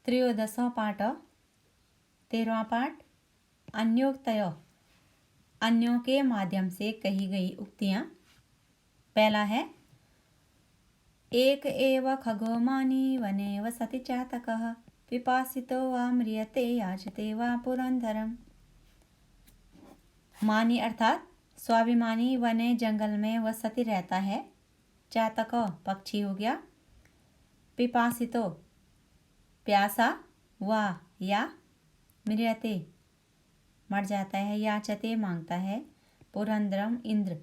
त्रयोदशो पाठ 13वां पाठ अन्योक्तय अन्यों के माध्यम से कही गई उक्तियां। पहला है एक एव खगो मानी वने वसति चातकः पिपासितो वा म्रियते याचते वा पुरंदरम। मानी अर्थात स्वाभिमानी वने जंगल में वसति रहता है। चातक पक्षी हो गया। पिपासितो प्यासा वा या म्रियते मर जाता है। याचते मांगता है। पुरंदरम इंद्र।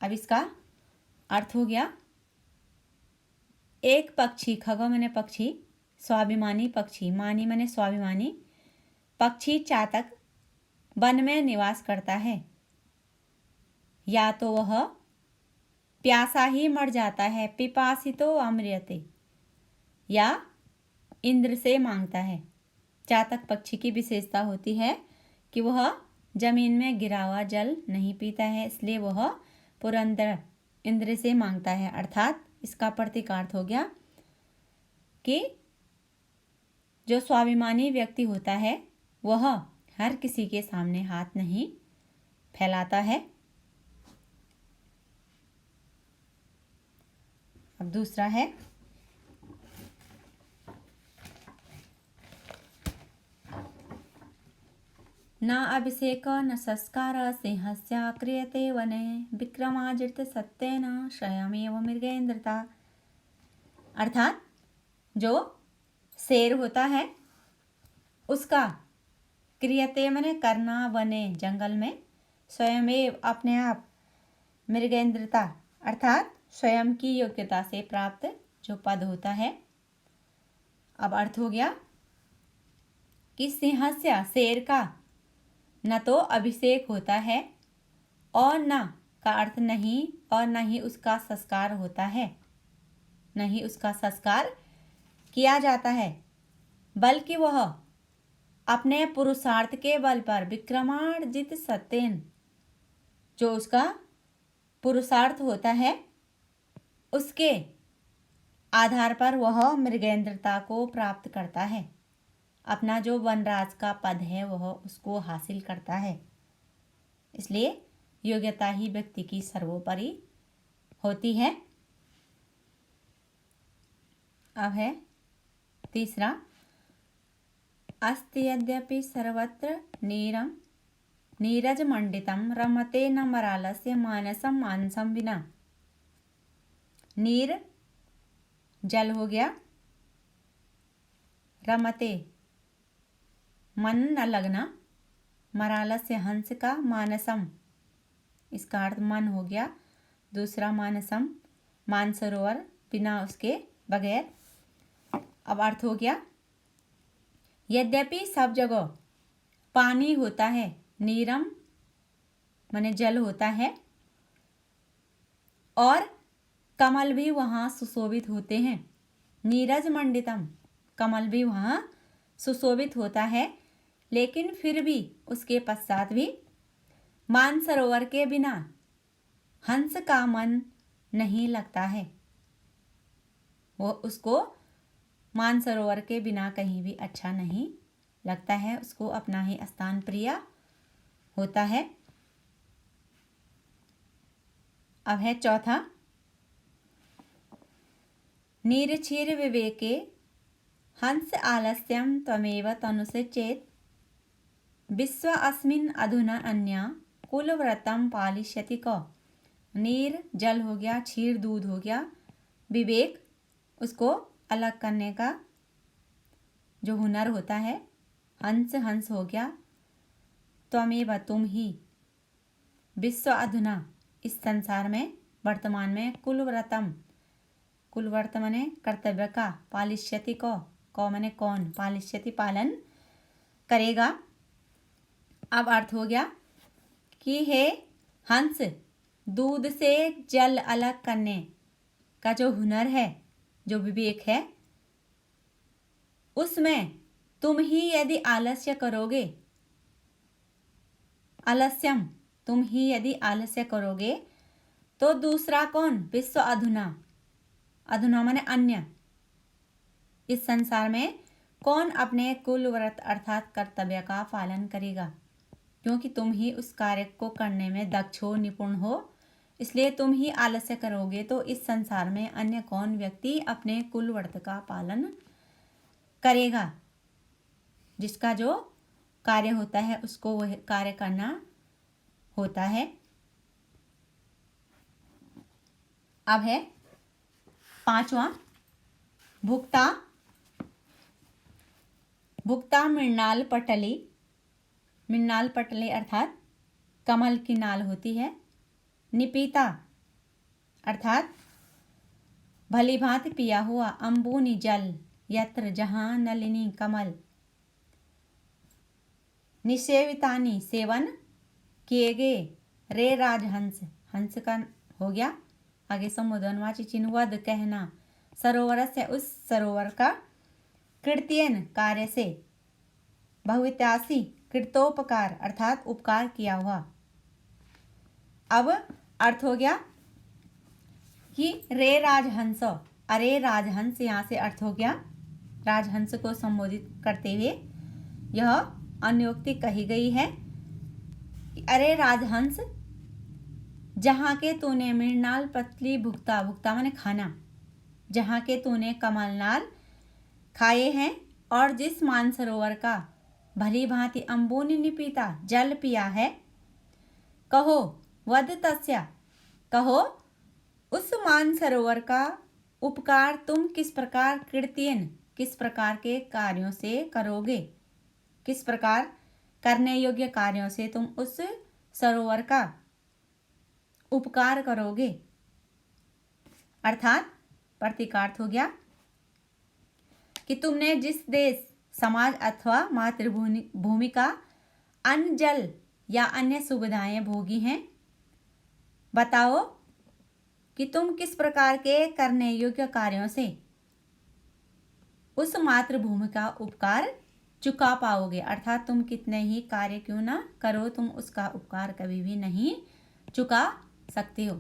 अब इसका अर्थ हो गया एक पक्षी, खगो मैंने पक्षी, स्वाभिमानी पक्षी, मानी मैंने स्वाभिमानी पक्षी चातक वन में निवास करता है। या तो वह प्यासा ही मर जाता है। पिपासितो अमृयते या इंद्र से मांगता है। चातक पक्षी की विशेषता होती है कि वह जमीन में गिरा हुआ जल नहीं पीता है, इसलिए वह पुरंदर इंद्र से मांगता है। अर्थात इसका प्रतीकार्थ हो गया कि जो स्वाभिमानी व्यक्ति होता है वह हर किसी के सामने हाथ नहीं फैलाता है। अब दूसरा है न अभिषेक न संस्कार सिंहस्य क्रियते वने विक्रमाजित सत्येन स्वयमेव मृगेन्द्रता। अर्थात जो शेर होता है उसका क्रियते मने करना वने जंगल में, स्वयमेव अपने आप, मृगेन्द्रता अर्थात स्वयं की योग्यता से प्राप्त जो पद होता है। अब अर्थ हो गया कि सिंहस्य शेर का न तो अभिषेक होता है और न का अर्थ नहीं, और न ही उसका संस्कार होता है, नहीं उसका संस्कार किया जाता है, बल्कि वह अपने पुरुषार्थ के बल पर विक्रमार्जित सत्येन, जो उसका पुरुषार्थ होता है उसके आधार पर वह मृगेंद्रता को प्राप्त करता है। अपना जो वनराज का पद है वह उसको हासिल करता है। इसलिए योग्यता ही व्यक्ति की सर्वोपरि होती है। अब है तीसरा अस्ति यद्यपि सर्वत्र नीरम नीरज मंडितम रमते न मरालस्य मानसम मानसम विना। नीर जल हो गया। रमते मन न लगना, मरालस्य हंस का, मानसम इसका अर्थ मन हो गया। दूसरा मानसम मानसरोवर, बिना उसके बगैर। अब अर्थ हो गया यद्यपि सब जगह पानी होता है, नीरम माने जल होता है, और कमल भी वहाँ सुशोभित होते हैं। नीरज मंडितम कमल भी वहाँ सुशोभित होता है, लेकिन फिर भी उसके पश्चात भी मानसरोवर के बिना हंस का मन नहीं लगता है। वो उसको मानसरोवर के बिना कहीं भी अच्छा नहीं लगता है, उसको अपना ही स्थान प्रिय होता है। अब है चौथा नीरक्षीर विवेके हंस आलस्यम त्वमेव तनुसे चेत विश्व अस्मिन अधुना अन्या कुलव्रतम पालिष्यति क। नीर जल हो गया, क्षीर दूध हो गया, विवेक उसको अलग करने का जो हुनर होता है, हंस हंस हो गया, त्वमेव तुम ही, विश्व अधुना इस संसार में वर्तमान में, कुलव्रतम कुलव्रत मने कर्तव्य का, पालिष्यति को मने कौन, पालिष्यति पालन करेगा। अब अर्थ हो गया कि हे हंस, दूध से जल अलग करने का जो हुनर है, जो विवेक है, उसमें तुम ही यदि आलस्य करोगे, आलस्यम तुम ही यदि आलस्य करोगे तो दूसरा कौन, विश्व अधुना, अधुना माने अन्य, इस संसार में कौन अपने कुल व्रत अर्थात कर्तव्य का पालन करेगा? क्योंकि तुम ही उस कार्य को करने में दक्ष हो, निपुण हो, इसलिए तुम ही आलस्य करोगे तो इस संसार में अन्य कौन व्यक्ति अपने कुल व्रत का पालन करेगा? जिसका जो कार्य होता है उसको वह कार्य करना होता है। अब है 5वां, भुक्ता। भुक्ता मृणाल पटली। मृणाल पटली अर्थात कमल की नाल होती है। निपीता अर्थात भली भांति पिया हुआ। अम्बुनी जल यत्र जहाँ नलिनी कमल। निषेवितानी सेवन किए गए। रे राजहंस, हंस का हो गया। आगे संबोधनवाची चिन्ह वद कहना। सरोवर से उस सरोवर का। कृत्यन कार्य से। बहुवित्यासी कृतोपकार अर्थात उपकार किया हुआ। अब अर्थ हो गया कि रे राजहंस, अरे राजहंस, यहाँ से अर्थ हो गया राजहंस को संबोधित करते हुए यह अन्योक्ति कही गई है। अरे राजहंस, जहाँ के तूने मृणाल पतली भुक्ता, भुक्ता माने खाना, जहाँ के तूने कमलनाल खाए हैं और जिस मानसरोवर का भली भांति अम्बुनी निपीता जल पिया है। कहो वद तस्या, कहो उस मानसरोवर का उपकार तुम किस प्रकार कृत्यन, किस प्रकार के कार्यों से करोगे, किस प्रकार करने योग्य कार्यों से तुम उस सरोवर का उपकार करोगे। अर्थात प्रतीकार्थ हो गया कि तुमने जिस देश, समाज अथवा मातृभूमि का अन्न, जल या अन्य सुविधाएं भोगी हैं, बताओ कि तुम किस प्रकार के करने योग्य कार्यों से उस मातृभूमि का उपकार चुका पाओगे। अर्थात तुम कितने ही कार्य क्यों ना करो, तुम उसका उपकार कभी भी नहीं चुका सकते हो।